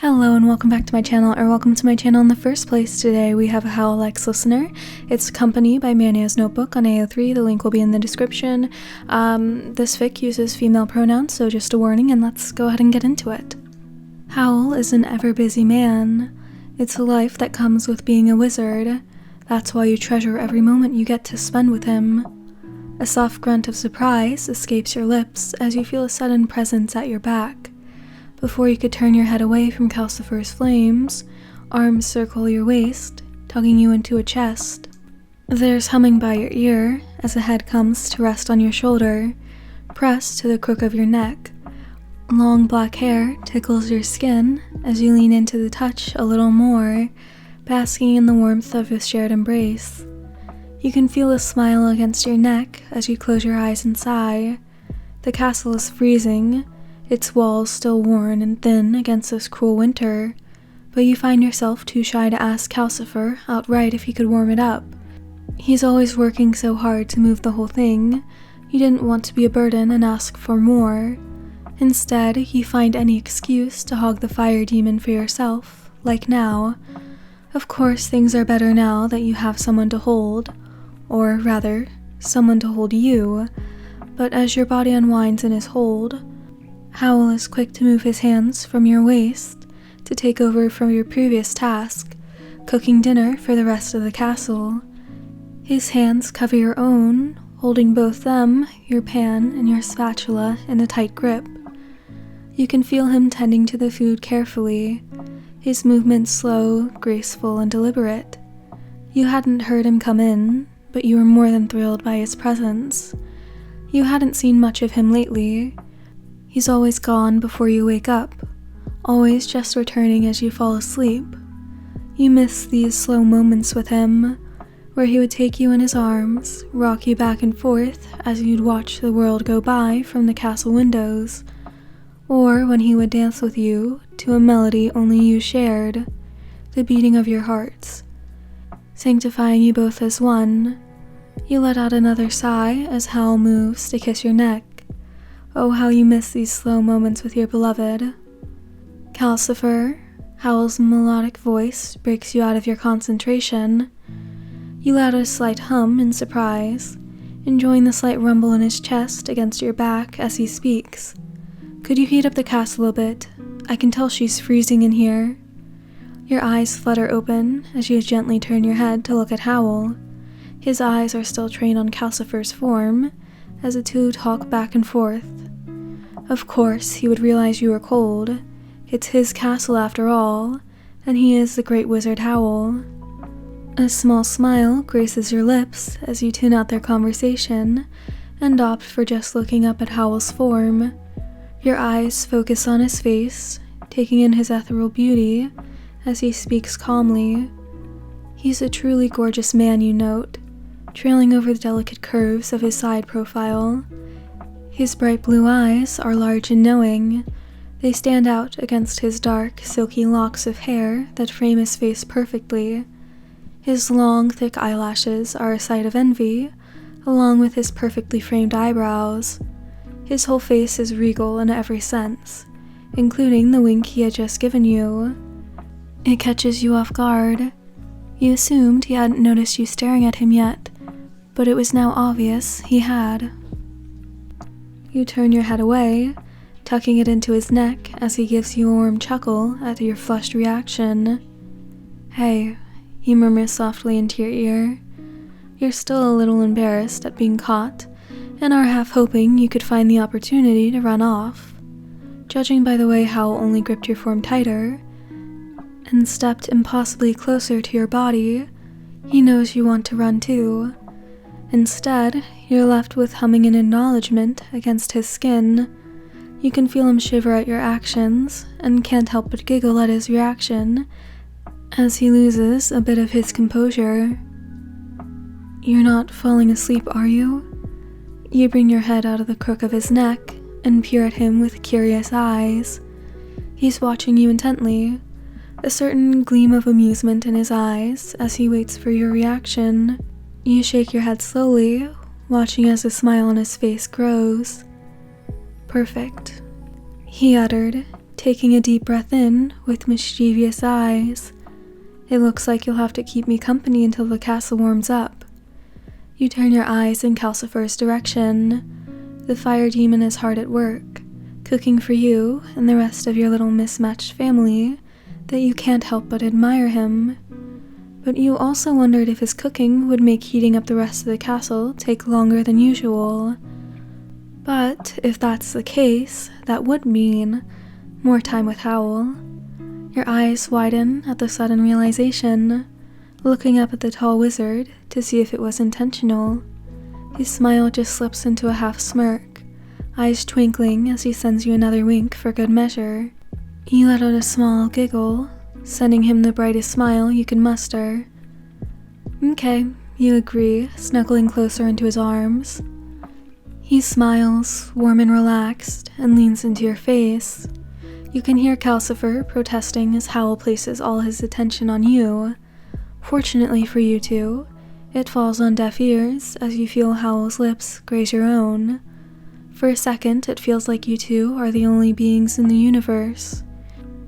Hello and welcome back to my channel, or welcome to my channel in the first place. Today we have a Howl listener. It's Company by Mania's Notebook on AO3. The link will be in the description. This fic uses female pronouns, so just a warning, and let's go ahead and get into it. Howl is an ever-busy man. It's a life that comes with being a wizard. That's why you treasure every moment you get to spend with him. A soft grunt of surprise escapes your lips as you feel a sudden presence at your back. Before you could turn your head away from Calcifer's flames, arms circle your waist, tugging you into a chest. There's humming by your ear as a head comes to rest on your shoulder, pressed to the crook of your neck. Long black hair tickles your skin as you lean into the touch a little more, basking in the warmth of a shared embrace. You can feel a smile against your neck as you close your eyes and sigh. The castle is freezing, its walls still worn and thin against this cruel winter, but you find yourself too shy to ask Calcifer outright if he could warm it up. He's always working so hard to move the whole thing, you didn't want to be a burden and ask for more. Instead, you find any excuse to hog the fire demon for yourself, like now. Of course, things are better now that you have someone to hold, or rather, someone to hold you, but as your body unwinds in his hold, Howl is quick to move his hands from your waist to take over from your previous task, cooking dinner for the rest of the castle. His hands cover your own, holding both them, your pan, and your spatula in a tight grip. You can feel him tending to the food carefully, his movements slow, graceful, and deliberate. You hadn't heard him come in, but you were more than thrilled by his presence. You hadn't seen much of him lately. He's always gone before you wake up, always just returning as you fall asleep. You miss these slow moments with him, where he would take you in his arms, rock you back and forth as you'd watch the world go by from the castle windows, or when he would dance with you to a melody only you shared, the beating of your hearts, sanctifying you both as one. You let out another sigh as Howl moves to kiss your neck. Oh, how you miss these slow moments with your beloved. Calcifer, Howl's melodic voice breaks you out of your concentration. You let out a slight hum in surprise, enjoying the slight rumble in his chest against your back as he speaks. Could you heat up the castle a bit? I can tell she's freezing in here. Your eyes flutter open as you gently turn your head to look at Howl. His eyes are still trained on Calcifer's form as the two talk back and forth. Of course, he would realize you were cold. It's his castle after all, and he is the great wizard Howl. A small smile graces your lips as you tune out their conversation and opt for just looking up at Howl's form. Your eyes focus on his face, taking in his ethereal beauty as he speaks calmly. He's a truly gorgeous man, you note, trailing over the delicate curves of his side profile. His bright blue eyes are large and knowing. They stand out against his dark, silky locks of hair that frame his face perfectly. His long, thick eyelashes are a sight of envy, along with his perfectly framed eyebrows. His whole face is regal in every sense, including the wink he had just given you. It catches you off guard. You assumed he hadn't noticed you staring at him yet, but it was now obvious he had. You turn your head away, tucking it into his neck as he gives you a warm chuckle at your flushed reaction. Hey, he murmurs softly into your ear. You're still a little embarrassed at being caught, and are half hoping you could find the opportunity to run off. Judging by the way Howl only gripped your form tighter, and stepped impossibly closer to your body, he knows you want to run too. Instead, you're left with humming an acknowledgement against his skin. You can feel him shiver at your actions, and can't help but giggle at his reaction, as he loses a bit of his composure. You're not falling asleep, are you? You bring your head out of the crook of his neck, and peer at him with curious eyes. He's watching you intently, a certain gleam of amusement in his eyes as he waits for your reaction. You shake your head slowly, watching as the smile on his face grows. Perfect, he uttered, taking a deep breath in with mischievous eyes. It looks like you'll have to keep me company until the castle warms up. You turn your eyes in Calcifer's direction. The fire demon is hard at work, cooking for you and the rest of your little mismatched family that you can't help but admire him. But you also wondered if his cooking would make heating up the rest of the castle take longer than usual. But if that's the case, that would mean more time with Howl. Your eyes widen at the sudden realization, looking up at the tall wizard to see if it was intentional. His smile just slips into a half smirk, eyes twinkling as he sends you another wink for good measure. You let out a small giggle, sending him the brightest smile you can muster. Okay, you agree, snuggling closer into his arms. He smiles, warm and relaxed, and leans into your face. You can hear Calcifer protesting as Howl places all his attention on you. Fortunately for you two, it falls on deaf ears as you feel Howl's lips graze your own. For a second, it feels like you two are the only beings in the universe,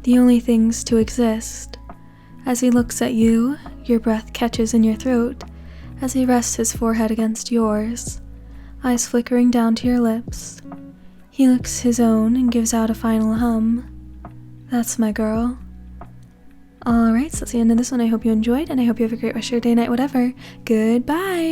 the only things to exist. As he looks at you, your breath catches in your throat as he rests his forehead against yours, eyes flickering down to your lips. He licks his own and gives out a final hum. That's my girl. Alright, so that's the end of this one. I hope you enjoyed, and I hope you have a great rest of your day, night, whatever. Goodbye!